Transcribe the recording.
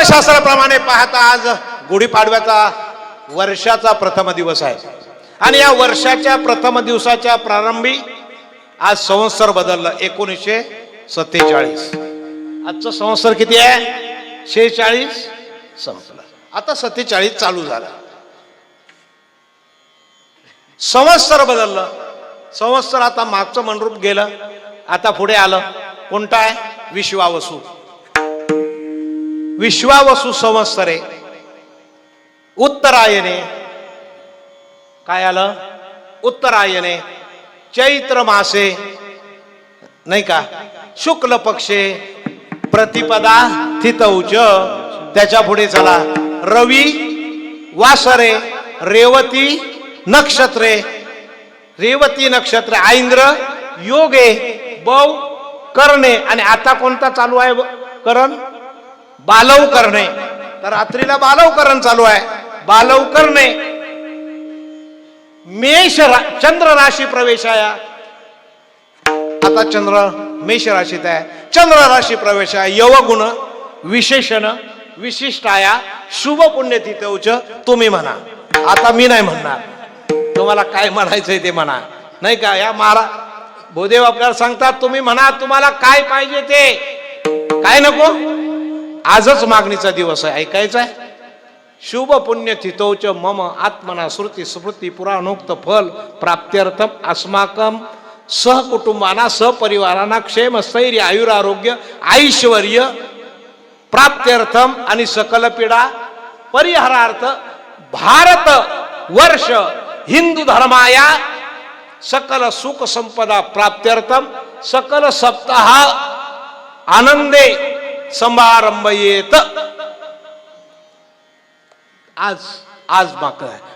शास्त्राप्रमाणे पाहता आज गुढीपाडव्याचा वर्षाचा प्रथम दिवस आहे आणि या वर्षाच्या प्रथम दिवसाच्या प्रारंभी आज संवत्सर बदललं 1947. आजचं संवत्सर किती आहे? 46 संपलं, आता 47 चालू झाला. संवत्सर बदललं. संवत्सर आता मागचं मनरूप गेलं, आता पुढे आलं कोणतं आहे? विश्वावसु. विश्वावसु संवत्सरे उत्तरायणे. काय आलं? उत्तरायणे चैत्र मासे, नाही का, शुक्ल पक्षे प्रतिपदा थितौच. त्याच्या पुढे चला रवी वासरे रेवती नक्षत्रे. रेवती नक्षत्र ऐंद्र योगे बौ करणे. आणि आता कोणता चालू आहे करण? बालव करणे. तर रात्रीला बालव करण चालू आहे. बालव करणे. चंद्र राशी प्रवेश आहे. आता चंद्र मेष राशीत आहे. चंद्र राशी प्रवेश आहे. यवगुण विशेषण विशिष्टाया शुभ पुण्य तिथौच. तुम्ही म्हणा, आता मी नाही म्हणणार. तुम्हाला काय म्हणायचंय ते म्हणा, नाही का? या भूदेव आपल्याला सांगतात तुम्ही म्हणा, तुम्हाला काय पाहिजे ते. काय नको? आजच मागणीचा दिवस आहे. ऐकायचं आहे? शुभ पुण्य थितौच मम आत्मना श्रुती स्मृती पुराणोक्त फल प्राप्त्यर्थम अस्माकम सहकुटुंबाना सहपरिवारांना क्षेम स्थैर्य आयुरारोग्य ऐश्वर्य प्राप्त्यर्थम आणि सकल पीडा परिहारार्थ भारत वर्ष हिंदू धर्माया सकल सुख संपदा प्राप्त्यर्थम सकल सप्ताह आनंदे समारंभ येत. आज माग आहे.